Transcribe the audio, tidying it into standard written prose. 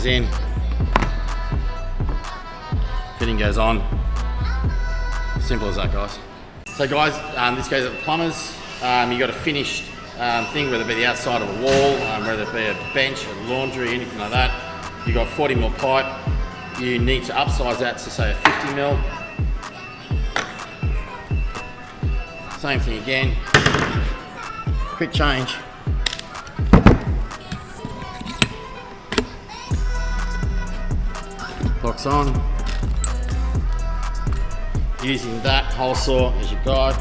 goes in, fitting goes on. Simple as that, guys. So guys, this goes at the Plumbers. You got a finished thing, whether it be the outside of a wall, whether it be a bench, a laundry, anything like that. You got 40mm pipe. You need to upsize that to say a 50mm. Same thing again. Quick change. Locks on. Using that Holesaw as your guide.